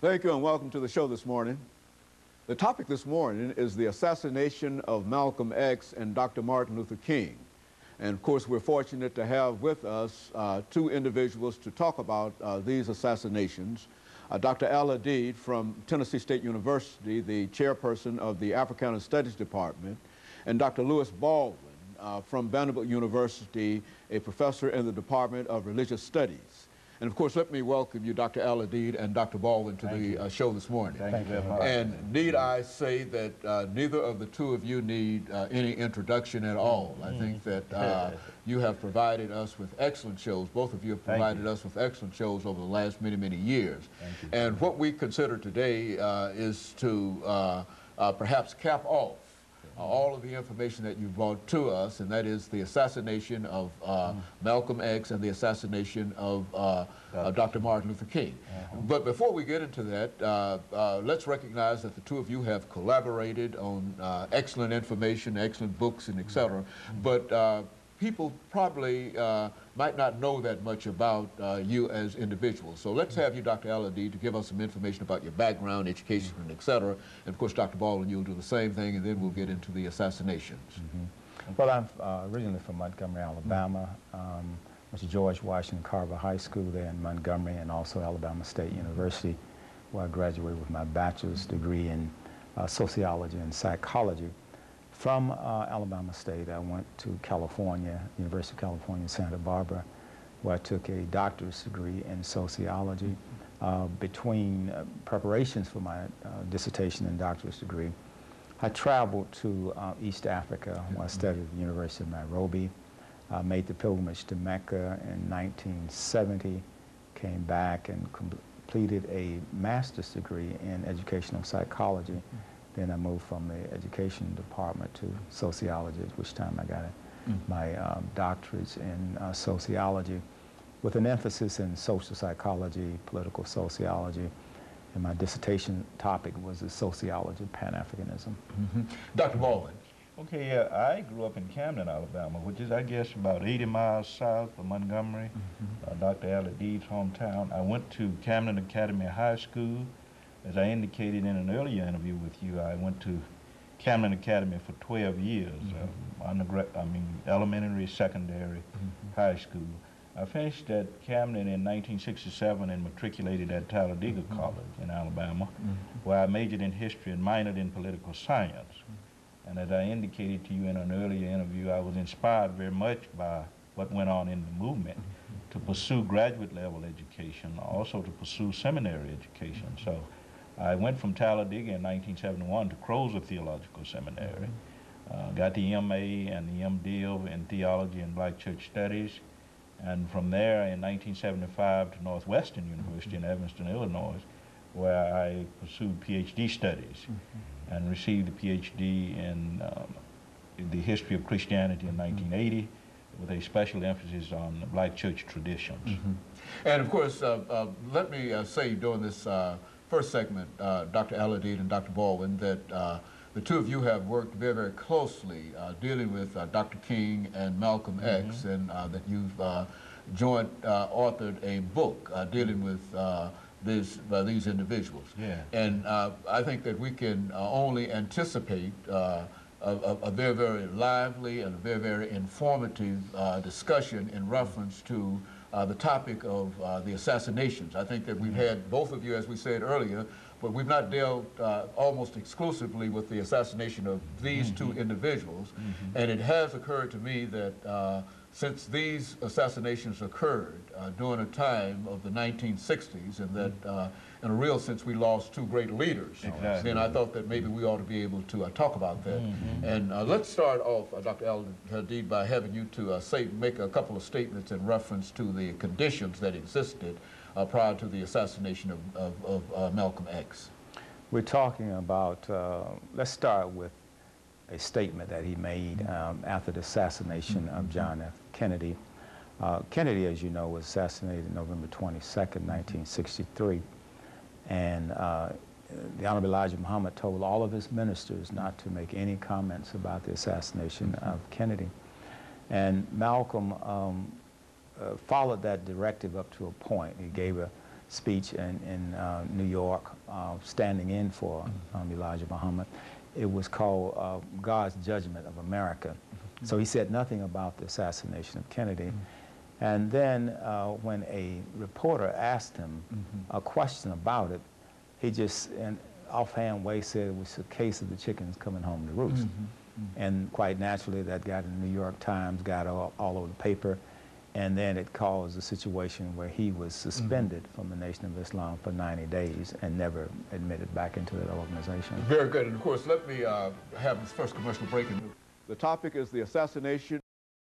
Thank you and welcome to the show this morning. The topic this morning is the assassination of Malcolm X and Dr. Martin Luther King. And of course, we're fortunate to have with us two individuals to talk about these assassinations. Dr. AAl-Hadid from Tennessee State University, the chairperson of the Africana Studies Department, and Dr. LBaldwin from Vanderbilt University, a professor in the Department of Religious Studies. And of course, let me welcome you, Dr. AAl-Hadid and Dr. Baldwin, to the show this morning. Thank you very much. And need I say that neither of the two of you need any introduction at all. I think that you have provided us with excellent shows. Both of you have provided us with excellent shows over the last many, many years. And what we consider today is to perhaps cap off all of the information that you brought to us, and that is the assassination of Malcolm X and the assassination of Dr. Martin Luther King. But before we get into that, let's recognize that the two of you have collaborated on excellent information, excellent books, and et cetera. But people probably might not know that much about you as individuals. So let's have you, Dr. AAl-Hadid, to give us some information about your background, education, and et cetera. And of course, Dr. Baldwin, you'll do the same thing, and then we'll get into the assassinations. Well, I'm originally from Montgomery, Alabama. Went to George Washington Carver High School there in Montgomery, and also Alabama State University, where I graduated with my bachelor's degree in sociology and psychology. From Alabama State, I went to California, University of California, Santa Barbara, where I took a doctorate degree in sociology. Between preparations for my dissertation and doctorate degree, I traveled to East Africa, where I studied at the University of Nairobi. Made the pilgrimage to Mecca in 1970, came back and completed a master's degree in educational psychology. Then I moved from the education department to sociology, at which time I got my doctorates in sociology, with an emphasis in social psychology, political sociology, and my dissertation topic was the sociology of Pan-Africanism. Dr. Baldwin. Okay, yeah, I grew up in Camden, Alabama, which is, I guess, about 80 miles south of Montgomery, Dr. AAl-Hadid's hometown. I went to Camden Academy High School. As I indicated in an earlier interview with you, I went to Camden Academy for 12 years, elementary, secondary, high school. I finished at Camden in 1967 and matriculated at Talladega College in Alabama, where I majored in history and minored in political science. And as I indicated to you in an earlier interview, I was inspired very much by what went on in the movement to pursue graduate level education, also to pursue seminary education. So I went from Talladega in 1971 to Crozer Theological Seminary, got the MA and the MDiv in Theology and Black Church Studies, and from there in 1975 to Northwestern University in Evanston, Illinois, where I pursued PhD studies and received a PhD in the history of Christianity in 1980, with a special emphasis on Black church traditions. And of course, let me say during this first segment, Dr. AAl-Hadid and Dr. Baldwin, that the two of you have worked very, very closely dealing with Dr. King and Malcolm X, and that you've joint authored a book dealing with these individuals. And I think that we can only anticipate a very, very lively and a very, very informative discussion in reference to the topic of the assassinations. I think that we've had both of you, as we said earlier, but we've not dealt almost exclusively with the assassination of these two individuals. And it has occurred to me that since these assassinations occurred during a time of the 1960s, and that in a real sense we lost two great leaders, then I thought that maybe we ought to be able to talk about that. And let's start off, Dr. AAl-Hadid, by having you to make a couple of statements in reference to the conditions that existed prior to the assassination of Malcolm X. We're talking about, let's start with a statement that he made after the assassination of John F. Kennedy. Kennedy, as you know, was assassinated November 22nd, 1963. And the Honorable Elijah Muhammad told all of his ministers not to make any comments about the assassination of Kennedy. And Malcolm followed that directive up to a point. He gave a speech in New York, standing in for Elijah Muhammad. It was called God's Judgment of America. So he said nothing about the assassination of Kennedy. And then when a reporter asked him a question about it, he just, in offhand way, said it was a case of the chickens coming home to roost. And quite naturally, that got in the New York Times, got all over the paper, and then it caused a situation where he was suspended from the Nation of Islam for 90 days and never admitted back into that organization. Very good. And of course, let me have this first commercial break. The topic is the assassination